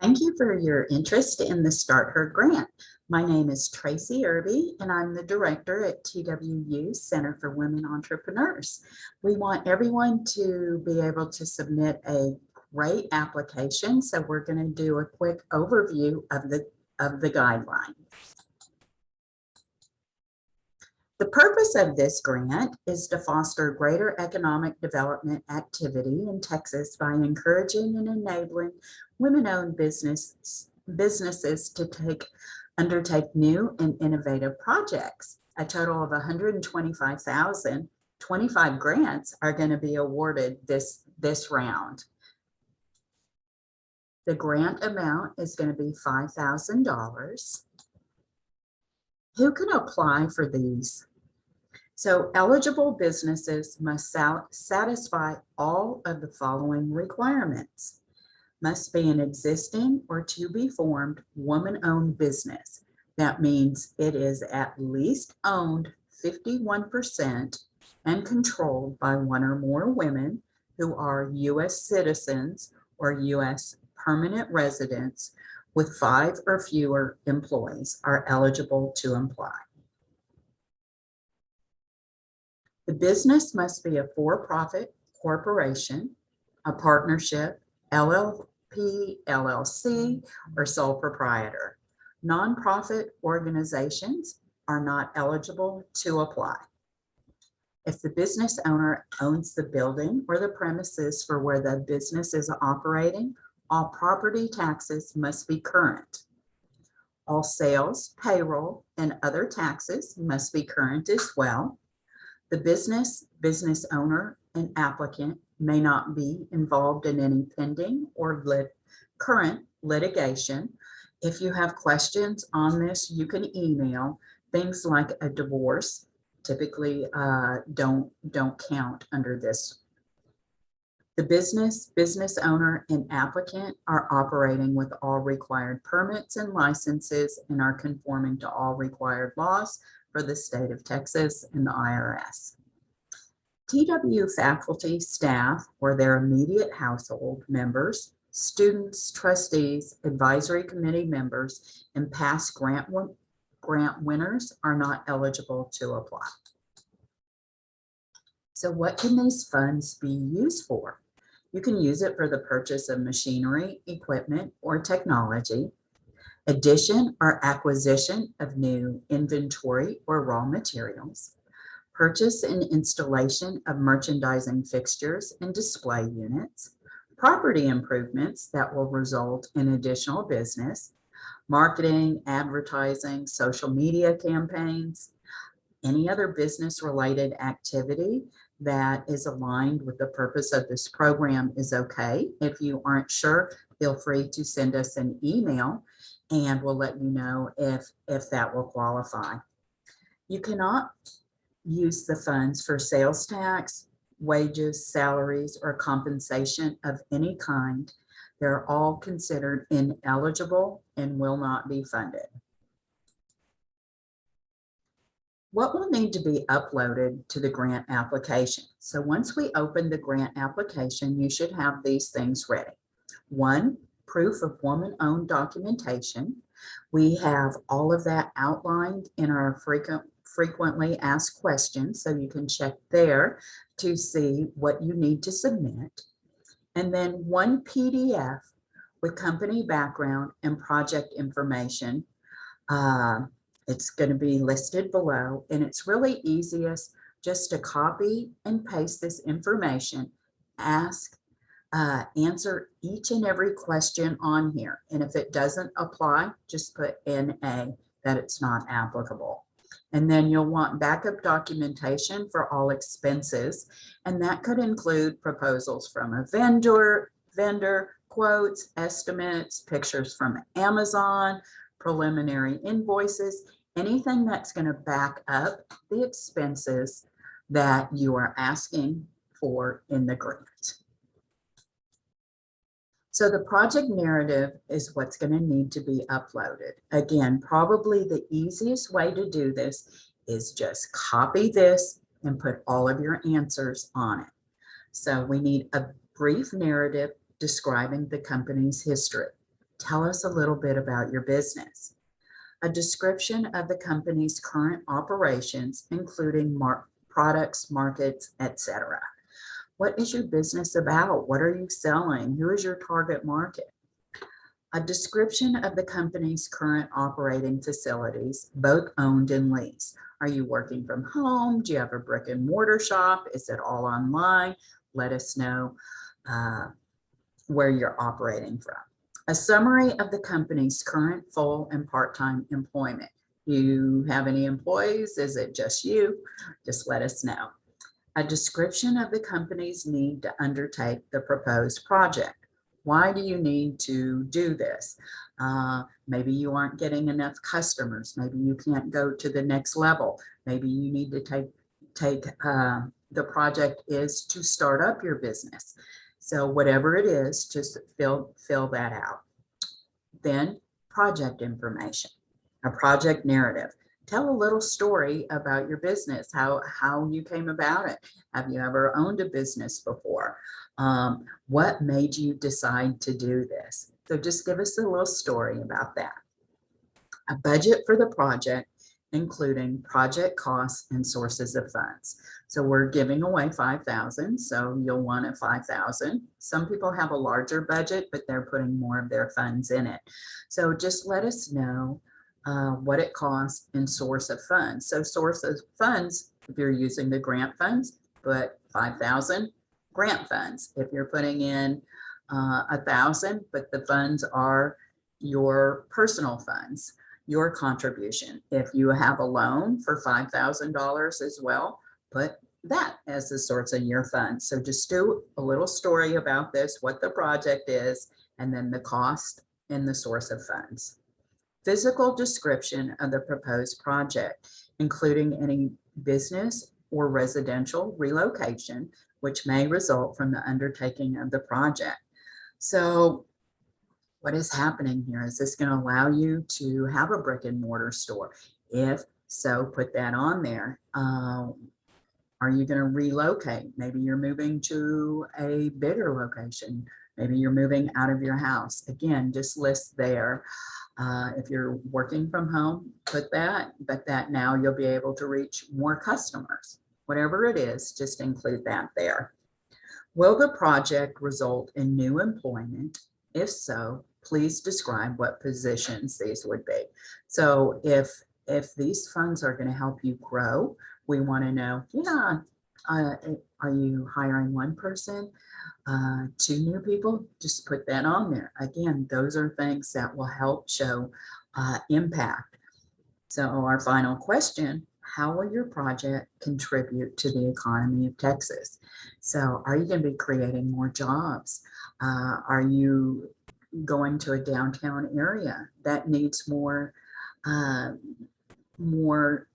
Thank you for your interest in the StartHER Grant. My name is Tracy Irby, and I'm the director at TWU Center for Women Entrepreneurs. We want everyone to be able to submit a great application, so we're going to do a quick overview of the guidelines. The purpose of this grant is to foster greater economic development activity in Texas by encouraging and enabling women-owned businesses to undertake new and innovative projects. A total of 125,000, 25 grants are going to be awarded this round. The grant amount is going to be $5,000. Who can apply for these? So eligible businesses must satisfy all of the following requirements. Must be an existing or to be formed woman-owned business. That means it is at least owned 51% and controlled by one or more women who are U.S. citizens or U.S. permanent residents with 5 or fewer employees are eligible to apply. The business must be a for-profit corporation, a partnership, LLP, LLC, or sole proprietor. Nonprofit organizations are not eligible to apply. If the business owner owns the building or the premises for where the business is operating, all property taxes must be current. All sales, payroll, and other taxes must be current as well. The business owner, and applicant may not be involved in any pending or current litigation. If you have questions on this, you can email. Things like a divorce typically don't count under this. The business owner and applicant are operating with all required permits and licenses and are conforming to all required laws for the state of Texas and the IRS. TWU faculty, staff, or their immediate household members, students, trustees, advisory committee members, and past grant winners are not eligible to apply. So what can these funds be used for? You can use it for the purchase of machinery, equipment, or technology, addition or acquisition of new inventory or raw materials, purchase and installation of merchandising fixtures and display units, property improvements that will result in additional business, marketing, advertising, social media campaigns, any other business-related activity that is aligned with the purpose of this program is okay. If you aren't sure, feel free to send us an email and we'll let you know if that will qualify. You cannot use the funds for sales tax, wages, salaries, or compensation of any kind. They're all considered ineligible and will not be funded. What will need to be uploaded to the grant application? So once we open the grant application, you should have these things ready. 1, proof of woman-owned documentation. We have all of that outlined in our frequently asked questions, so you can check there to see what you need to submit. And then 1 PDF with company background and project information. It's going to be listed below, and it's really easiest just to copy and paste this information, answer each and every question on here. And if it doesn't apply, just put NA, that it's not applicable. And then you'll want backup documentation for all expenses. And that could include proposals from a vendor, quotes, estimates, pictures from Amazon, preliminary invoices, anything that's going to back up the expenses that you are asking for in the grant. So the project narrative is what's going to need to be uploaded. Again, probably the easiest way to do this is just copy this and put all of your answers on it. So we need a brief narrative describing the company's history. Tell us a little bit about your business. A description of the company's current operations, including products, markets, etc. What is your business about? What are you selling? Who is your target market? A description of the company's current operating facilities, both owned and leased. Are you working from home? Do you have a brick and mortar shop? Is it all online? Let us know where you're operating from. A summary of the company's current full and part-time employment. You have any employees? Is it just you? Just let us know. A description of the company's need to undertake the proposed project. Why do you need to do this? Maybe you aren't getting enough customers. Maybe you can't go to the next level. Maybe you need to take the project is to start up your business. So whatever it is, just fill that out. Then project information, a project narrative. Tell a little story about your business, how you came about it. Have you ever owned a business before? What made you decide to do this? So just give us a little story about that. A budget for the project, including project costs and sources of funds. So we're giving away $5,000, so you'll want a $5,000. Some people have a larger budget, but they're putting more of their funds in it. So just let us know what it costs and source of funds. So source of funds, if you're using the grant funds, put 5,000 grant funds. If you're putting in 1,000, but the funds are your personal funds, your contribution. If you have a loan for $5,000 as well, put that as the source of your funds. So just do a little story about this, what the project is, and then the cost and the source of funds. Physical description of the proposed project, including any business or residential relocation, which may result from the undertaking of the project. So what is happening here? Is this going to allow you to have a brick and mortar store? If so, put that on there. Are you going to relocate? Maybe you're moving to a bigger location. Maybe you're moving out of your house. Again, just list there. If you're working from home, put that, but that now you'll be able to reach more customers. Whatever it is, just include that there. Will the project result in new employment? If so, please describe what positions these would be. So if these funds are going to help you grow, we want to know, are you hiring one person, 2 new people? Just put that on there. Again, those are things that will help show impact. So our final question, how will your project contribute to the economy of Texas? So are you going to be creating more jobs? Are you going to a downtown area that needs more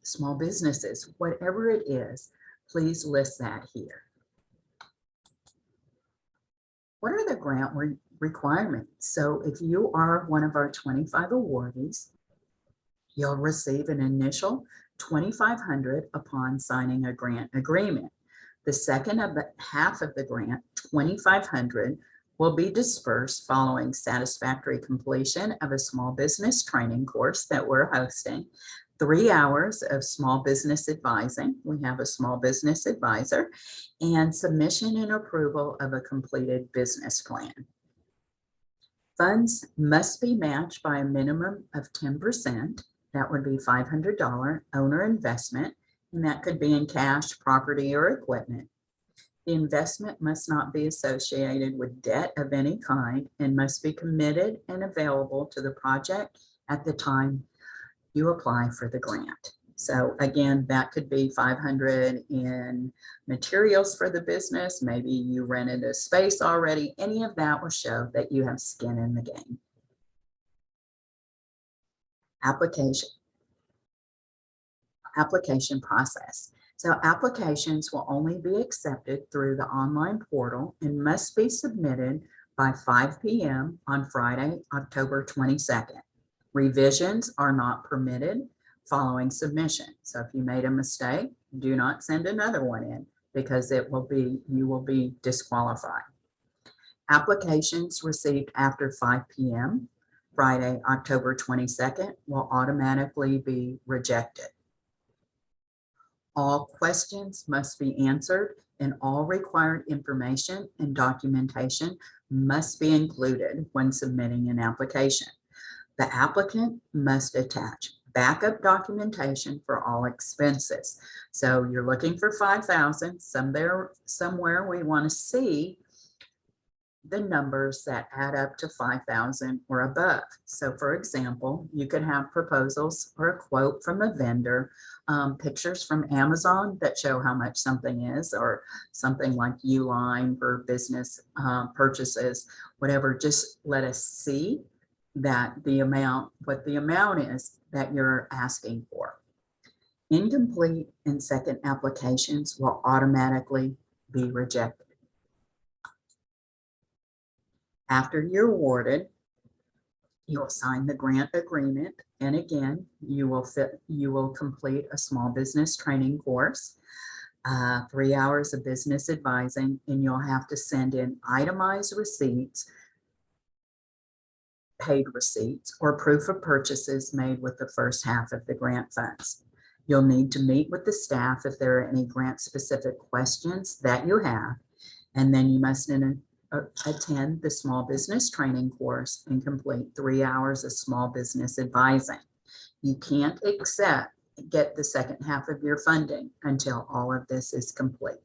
small businesses? Whatever it is, please list that here. What are the grant requirements? So if you are one of our 25 awardees, you'll receive an initial $2,500 upon signing a grant agreement. The second half of the grant, $2,500, will be dispersed following satisfactory completion of a small business training course that we're hosting, 3 hours of small business advising. We have a small business advisor, and submission and approval of a completed business plan. Funds must be matched by a minimum of 10%. That would be $500 owner investment, and that could be in cash, property, or equipment. The investment must not be associated with debt of any kind and must be committed and available to the project at the time you apply for the grant. So again, that could be $500 in materials for the business. Maybe you rented a space already. Any of that will show that you have skin in the game. Application process. So applications will only be accepted through the online portal and must be submitted by 5 p.m. on Friday, October 22nd. Revisions are not permitted following submission. So if you made a mistake, do not send another one in because you will be disqualified. Applications received after 5 p.m. Friday, October 22nd, will automatically be rejected. All questions must be answered and all required information and documentation must be included when submitting an application. The applicant must attach backup documentation for all expenses. So you're looking for 5,000, somewhere we want to see the numbers that add up to 5,000 or above. So for example, you could have proposals or a quote from a vendor, pictures from Amazon that show how much something is, or something like Uline for business purchases, whatever. Just let us see that what the amount is that you're asking for. Incomplete and second applications will automatically be rejected. After you're awarded, you'll sign the grant agreement, and again, you will complete a small business training course, 3 hours of business advising, and you'll have to send in itemized receipts, paid receipts, or proof of purchases made with the first half of the grant funds. You'll need to meet with the staff if there are any grant-specific questions that you have, and then you must attend the small business training course and complete 3 hours of small business advising. You can't get the second half of your funding until all of this is complete.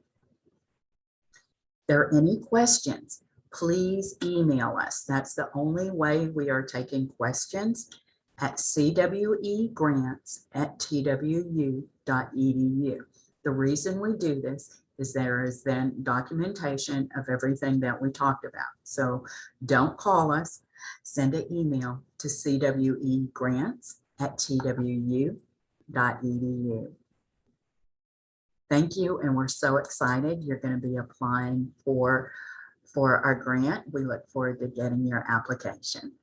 If there are any questions, please email us. That's the only way we are taking questions, at cwegrants@twu.edu. The reason we do this is there is then documentation of everything that we talked about. So don't call us, send an email to cwegrants@twu.edu. Thank you, and we're so excited. You're going to be applying for our grant. We look forward to getting your application.